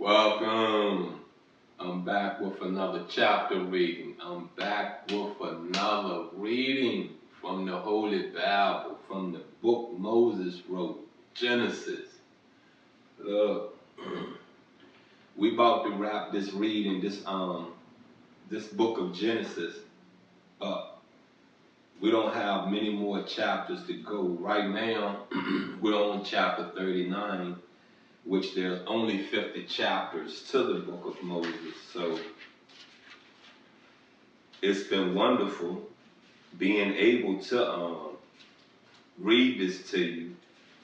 Welcome. I'm back with another chapter reading. I'm back with another reading from the Holy Bible, from the book Moses wrote, Genesis. Look, we about to wrap this reading, this book of Genesis up. We don't have many more chapters to go. Right now, we're on chapter 39. Which there's only 50 chapters to the book of Moses. So it's been wonderful being able to read this to you.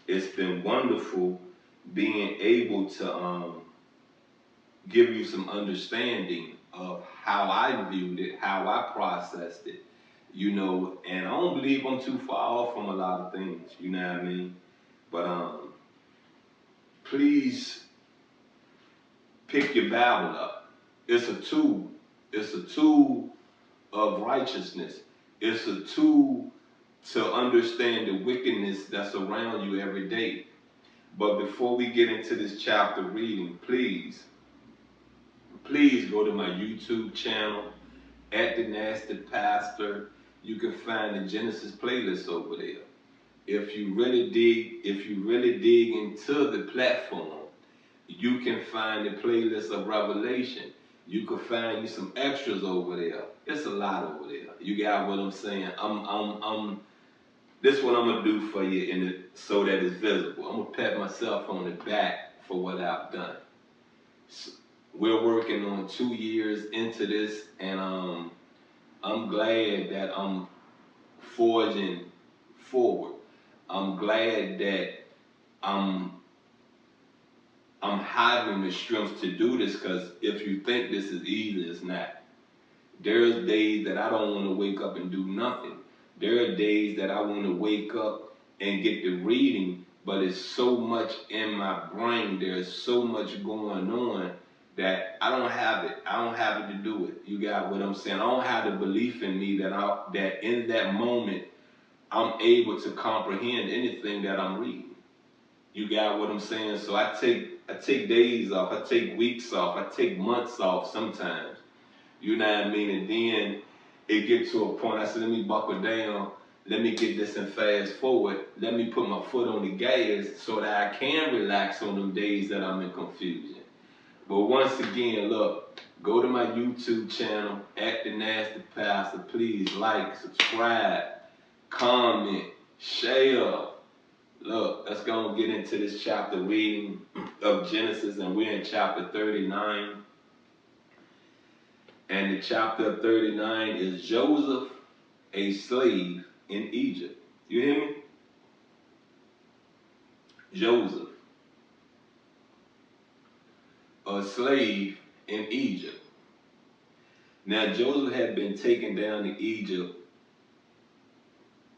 It's been wonderful being able to give you some understanding of how I viewed it, how I processed it, and I don't believe I'm too far off from a lot of things, you know what I mean? But please pick your Bible up. It's a tool. It's a tool of righteousness. It's a tool to understand the wickedness that's around you every day. But before we get into this chapter reading, please go to my YouTube channel, at The Nasty Pastor. You can find the Genesis playlist over there. If you really dig into the platform, you can find the playlist of Revelation. You can find you some extras over there. It's a lot over there. You got what I'm saying? This is what I'm gonna do for you so that it's visible. I'm gonna pat myself on the back for what I've done. So we're working on 2 years into this, and I'm glad that I'm forging forward. I'm glad that I'm having the strength to do this, because if you think this is easy, it's not. There's days that I don't want to wake up and do nothing. There are days that I want to wake up and get to reading, but it's so much in my brain. There's so much going on that I don't have it. I don't have it to do it. You got what I'm saying? I don't have the belief in me that in that moment I'm able to comprehend anything that I'm reading. You got what I'm saying? So I take days off, I take weeks off, I take months off sometimes. You know what I mean? And then it gets to a point, I said, let me buckle down, let me get this and fast forward, let me put my foot on the gas so that I can relax on them days that I'm in confusion. But once again, look, go to my YouTube channel, at The Nasty Pastor. Please like, subscribe, comment, share. Look, let's go and get into this chapter reading of Genesis, and we're in chapter 39. And the chapter 39 is Joseph, a slave in Egypt. You hear me? Joseph, a slave in Egypt. Now Joseph had been taken down to Egypt,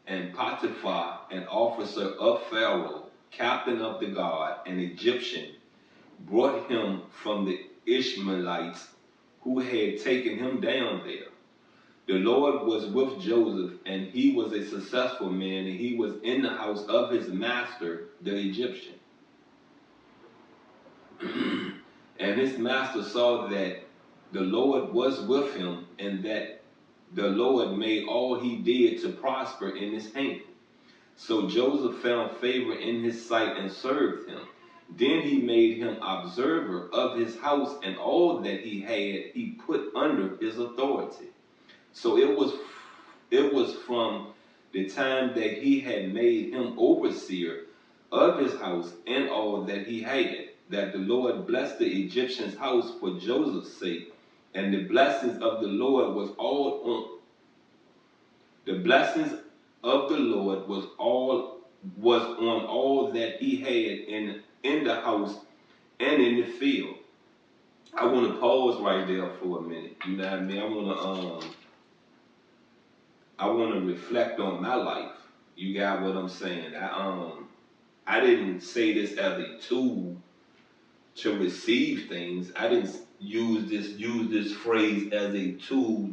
and Potiphar, an officer of Pharaoh, captain of the guard, an Egyptian, brought him from the Ishmaelites who had taken him down there. The Lord was with Joseph, and he was a successful man, and he was in the house of his master, the Egyptian. And his master saw that the Lord was with him, and that the Lord made all he did to prosper in his hand. So Joseph found favor in his sight and served him. Then he made him observer of his house, and all that he had he put under his authority. So it was from the time that he had made him overseer of his house and all that he had, that the Lord blessed the Egyptian's house for Joseph's sake. And the blessings of the Lord was on all that he had in the house and in the field. I want to pause right there for a minute. You know what I mean? I want to reflect on my life. You got what I'm saying? I didn't say this as a tool to receive things. I didn't use this phrase as a tool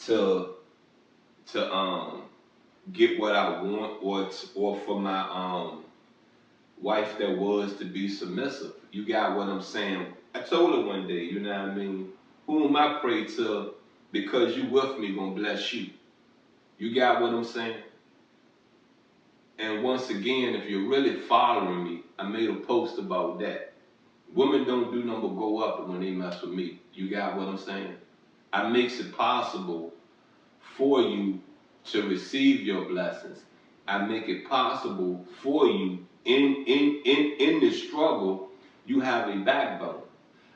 to get what I want, or for my wife that was to be submissive. You got what I'm saying? I told her one day, you know what I mean? Whom I pray to, because you with me, gonna bless you. You got what I'm saying? And once again, if you're really following me, I made a post about that. Women don't do nothing but go up when they mess with me. You got what I'm saying? I makes it possible for you to receive your blessings. I make it possible for you in this struggle, you have a backbone.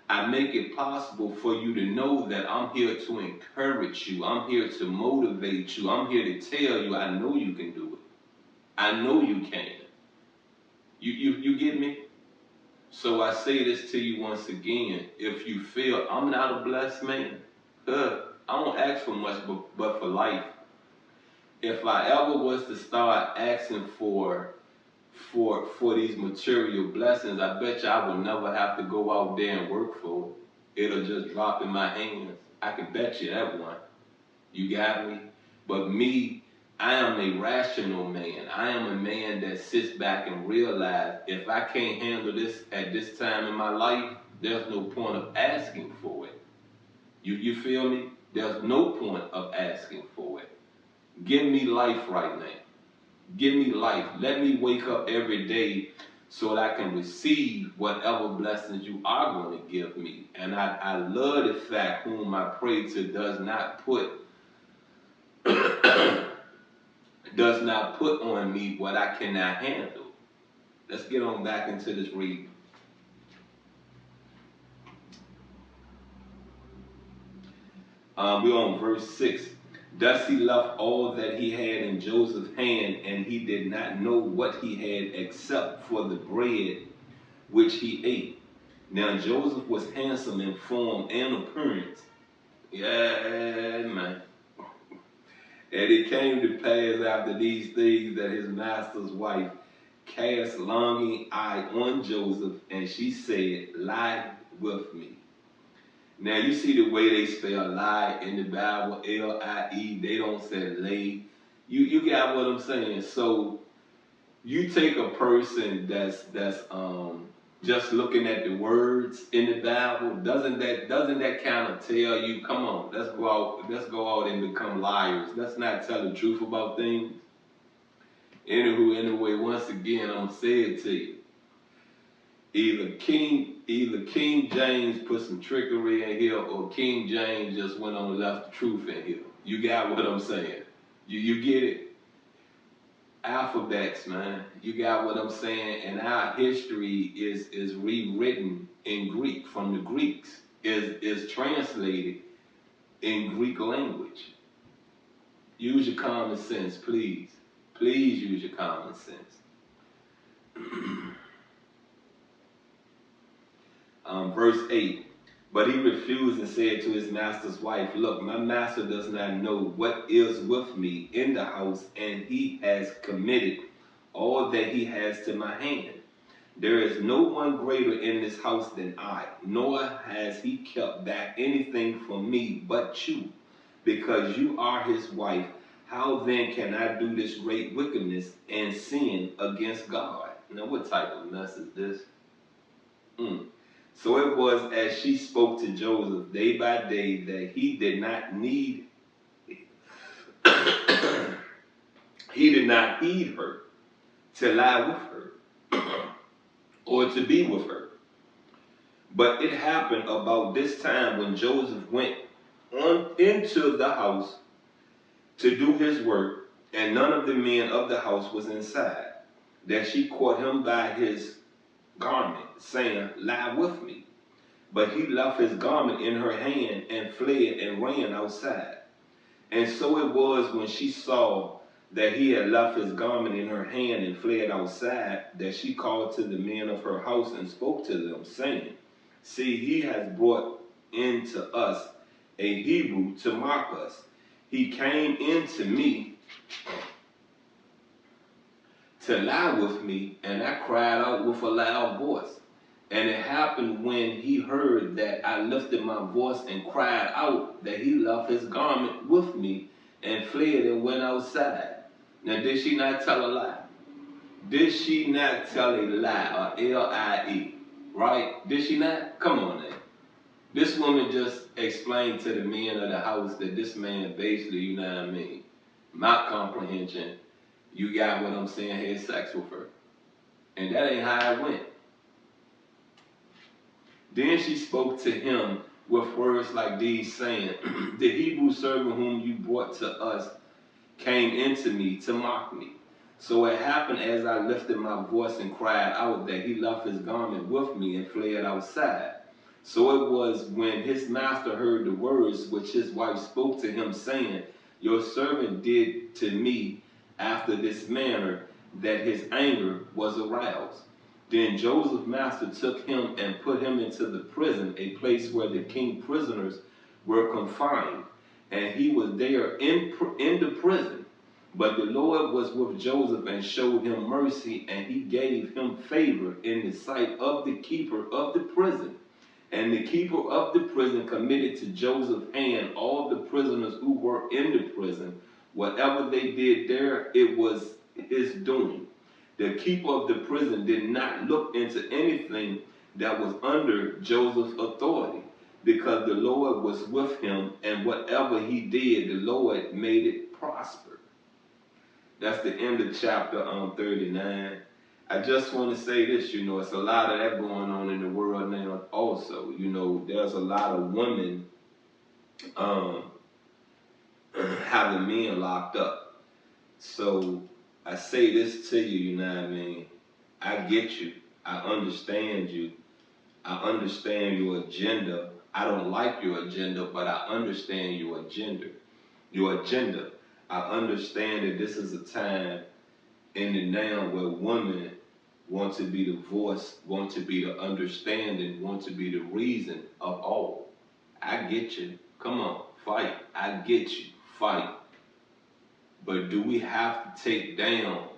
I make it possible for you to know that I'm here to encourage you. I'm here to motivate you. I'm here to tell you I know you can do it. I know you can. You get me? So I say this to you once again. If you feel I'm not a blessed man, I don't ask for much but for life. If I ever was to start asking for these material blessings, I bet you I would never have to go out there and work for it. It'll just drop in my hands. I can bet you that one. You got me? But me, I am a rational man. I am a man that sits back and realizes if I can't handle this at this time in my life, there's no point of asking for it. You feel me? There's no point of asking for it. Give me life right now. Give me life. Let me wake up every day so that I can receive whatever blessings you are going to give me. And I love the fact whom I pray to does not put on me what I cannot handle. Let's get on back into this reading. We're on verse 6. Thus he left all that he had in Joseph's hand, and he did not know what he had except for the bread which he ate. Now Joseph was handsome in form and appearance. Yeah, man. And it came to pass after these things that his master's wife cast longing eye on Joseph, and she said, lie with me. Now you see the way they spell lie in the Bible, L-I-E, they don't say lay. You got what I'm saying? So you take a person that's just looking at the words in the Bible, doesn't that kind of tell you, come on, let's go out and become liars. Let's not tell the truth about things. Anyway, once again, I'm gonna say it to you. Either King James put some trickery in here, or King James just went on and left the truth in here. You got what I'm saying? You get it? Alphabets, man. You got what I'm saying? And our history is rewritten in Greek from the Greeks. Is translated in Greek language. Use your common sense, please. Please use your common sense. Verse 8. But he refused and said to his master's wife, look, my master does not know what is with me in the house, and he has committed all that he has to my hand. There is no one greater in this house than I, nor has he kept back anything from me but you, because you are his wife. How then can I do this great wickedness and sin against God? Now, what type of mess is this? So it was as she spoke to Joseph day by day that he did not need, he did not heed her to lie with her or to be with her. But it happened about this time when Joseph went on into the house to do his work, and none of the men of the house was inside, that she caught him by his garment, saying, lie with me. But he left his garment in her hand and fled and ran outside. And so it was when she saw that he had left his garment in her hand and fled outside, that she called to the men of her house and spoke to them, saying, see, he has brought into us a Hebrew to mock us. He came into me to lie with me, and I cried out with a loud voice. And it happened when he heard that I lifted my voice and cried out, that he left his garment with me and fled and went outside. Now, did she not tell a lie? Did she not tell a lie, or L-I-E? right? Did she not? Come on now. This woman just explained to the men of the house that this man basically, you know what I mean, my comprehension, you got what I'm saying, had sex with her. And that ain't how it went. Then she spoke to him with words like these, saying, the Hebrew servant whom you brought to us came into me to mock me. So it happened as I lifted my voice and cried out that he left his garment with me and fled outside. So it was when his master heard the words which his wife spoke to him, saying, your servant did to me after this manner, that his anger was aroused. Then Joseph's master took him and put him into the prison, a place where the king prisoners were confined. And he was there in the prison. But the Lord was with Joseph and showed him mercy, and he gave him favor in the sight of the keeper of the prison. And the keeper of the prison committed to Joseph's hand all the prisoners who were in the prison. Whatever they did there, it was his doing. The keeper of the prison did not look into anything that was under Joseph's authority, because the Lord was with him, and whatever he did, the Lord made it prosper. That's the end of chapter 39. I just want to say this, it's a lot of that going on in the world now also. There's a lot of women having men locked up. So I say this to you, you know what I mean? I get you. I understand you. I understand your agenda. I don't like your agenda, but I understand your agenda. I understand that this is a time in the now where women want to be the voice, want to be the understanding, want to be the reason of all. I get you. Come on, fight. I get you. Fight. But do we have to take down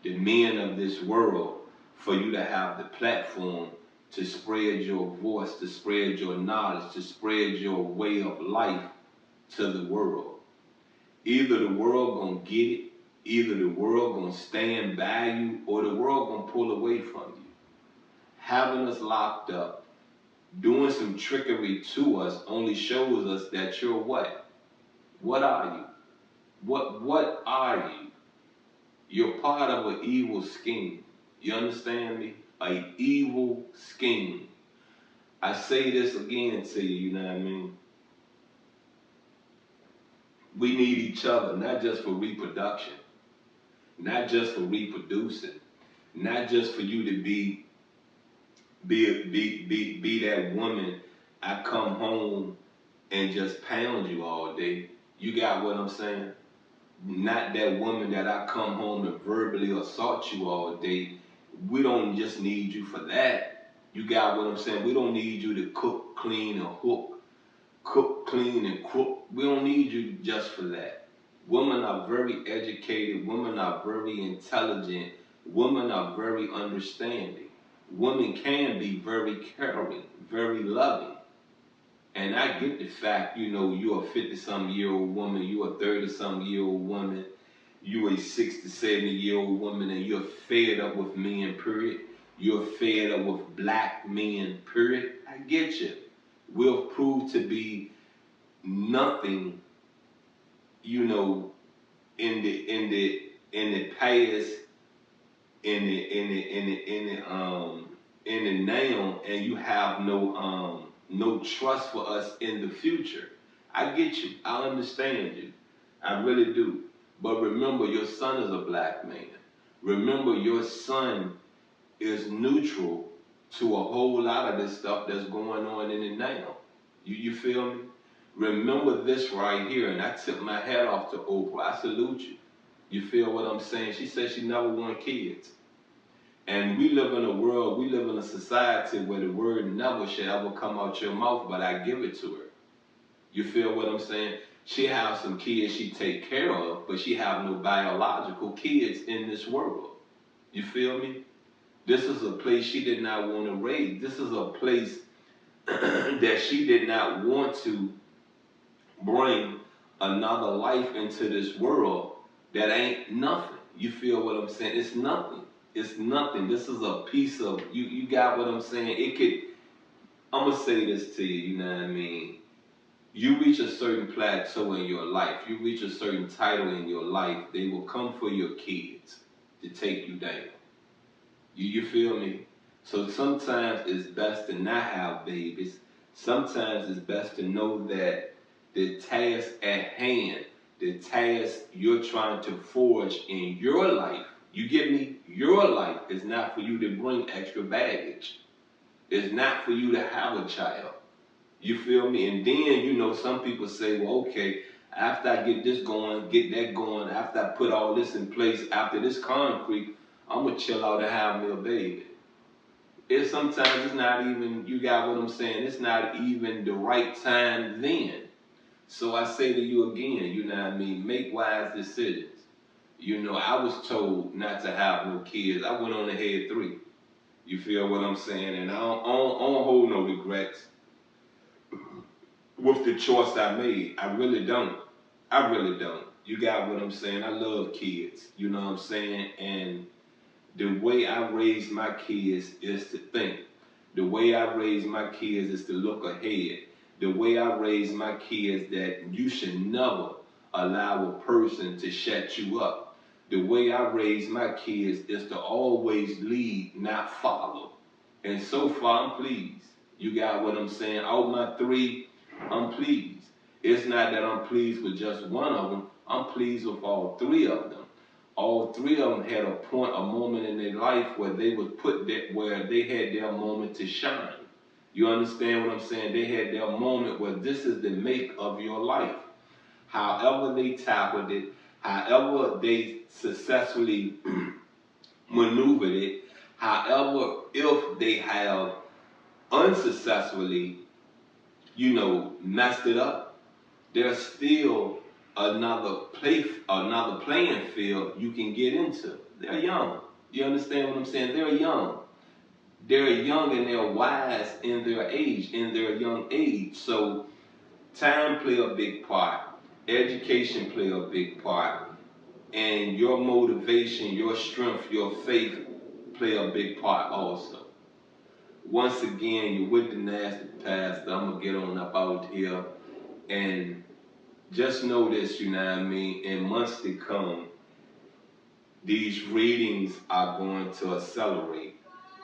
the men of this world for you to have the platform to spread your voice, to spread your knowledge, to spread your way of life to the world? Either the world gonna get it, either the world gonna stand by you, or the world gonna pull away from you. Having us locked up, doing some trickery to us, only shows us that you're what? What are you? What are you? You're part of an evil scheme. You understand me? An evil scheme. I say this again to you, you know what I mean? We need each other, not just for reproduction, not just for reproducing, not just for you to be that woman. I come home and just pound you all day. You got what I'm saying? Not that woman that I come home and verbally assault you all day. We don't just need you for that. You got what I'm saying? We don't need you to cook, clean, and hook. Cook, clean, and cook. We don't need you just for that. Women are very educated. Women are very intelligent. Women are very understanding. Women can be very caring, very loving. And I get the fact, you're a 50-some-year-old woman, you're a 30-some-year-old woman, you're a 60, 70-year-old woman, and you're fed up with men, period. You're fed up with black men, period. I get you. We'll prove to be nothing, in the past, in the now, and you have no trust for us in the future. I get you. I understand you. I really do. But remember, your son is a black man. Remember, your son is neutral to a whole lot of this stuff that's going on in it now. You feel me? Remember this right here, and I tip my hat off to Oprah. I salute you. You feel what I'm saying? She said she never wanted kids. And we live in a world, we live in a society where the word never shall ever come out your mouth, but I give it to her. You feel what I'm saying? She have some kids she take care of, but she have no biological kids in this world. You feel me? This is a place she did not want to raise. This is a place that she did not want to bring another life into this world that ain't nothing. You feel what I'm saying? It's nothing. it's nothing. This is a piece of you. You got what I'm saying? I'm gonna say this to you. You know what I mean? You reach a certain plateau in your life. You reach a certain title in your life. They will come for your kids to take you down. You feel me? So sometimes it's best to not have babies. Sometimes it's best to know that the task at hand, the task you're trying to forge in your life, you get me? Your life is not for you to bring extra baggage. It's not for you to have a child. You feel me? And then, some people say, well, okay, after I get this going, get that going, after I put all this in place, after this concrete, I'm going to chill out and have me a baby. Sometimes it's not even, you got what I'm saying, it's not even the right time then. So I say to you again, you know what I mean, make wise decisions. I was told not to have no kids. I went on and had 3. You feel what I'm saying? And I don't hold no regrets with the choice I made. I really don't. I really don't. You got what I'm saying? I love kids. You know what I'm saying? And the way I raise my kids is to think. The way I raise my kids is to look ahead. The way I raise my kids that you should never allow a person to shut you up. The way I raise my kids is to always lead, not follow. And so far, I'm pleased. You got what I'm saying? Out my 3, I'm pleased. It's not that I'm pleased with just one of them. I'm pleased with all 3 of them. All 3 of them had a moment in their life where they was where they had their moment to shine. You understand what I'm saying? They had their moment where this is the make of your life. However they tackled it, however they successfully maneuvered it, however, if they have unsuccessfully, messed it up, there's still another playing field you can get into. They're young. You understand what I'm saying? They're young. They're young and they're wise in their age, in their young age. So time play a big part. Education play a big part. And your motivation, your strength, your faith play a big part also. Once again, you're with the Nasty Pastor. I'm going to get on up out here. And just know this, you know what I mean, in months to come, these readings are going to accelerate.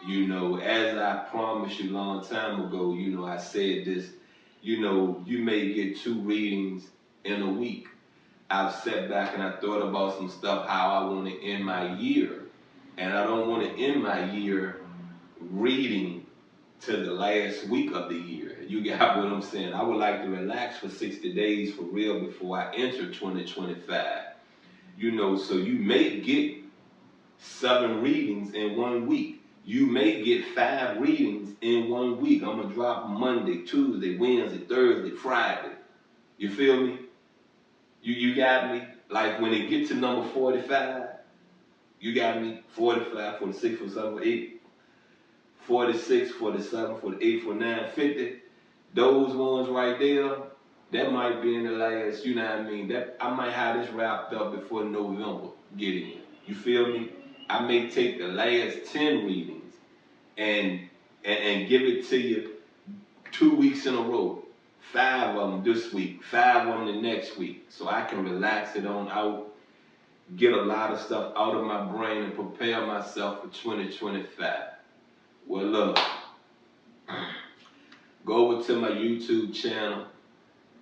As I promised you a long time ago, I said this, you may get 2 readings in a week. I've sat back and I thought about some stuff, how I want to end my year. And I don't want to end my year reading to the last week of the year. You got what I'm saying? I would like to relax for 60 days for real before I enter 2025. So you may get 7 readings in 1 week. You may get 5 readings in 1 week. I'm going to drop Monday, Tuesday, Wednesday, Thursday, Friday. You feel me? You got me? Like when it gets to number 45, you got me? 45, 46, 47, 48, 46, 47, 48, 49, 50. Those ones right there, that might be in the last, you know what I mean? That I might have this wrapped up before November get in. You feel me? I may take the last 10 readings and give it to you 2 weeks in a row. 5 of them this week, 5 of them the next week. So I can relax it on out, get a lot of stuff out of my brain and prepare myself for 2025. Well, look, go over to my YouTube channel,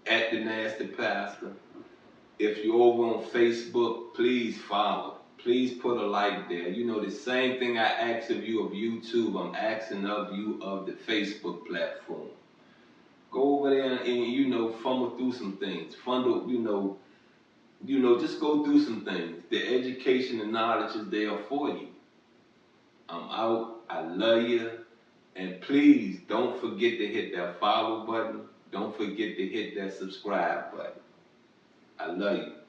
at The Nasty Pastor. If you're over on Facebook, please follow. Please put a like there. The same thing I ask of you of YouTube, I'm asking of you of the Facebook platform. Go over there and fumble through some things. Just go through some things. The education and knowledge is there for you. I'm out. I love you. And please don't forget to hit that follow button. Don't forget to hit that subscribe button. I love you.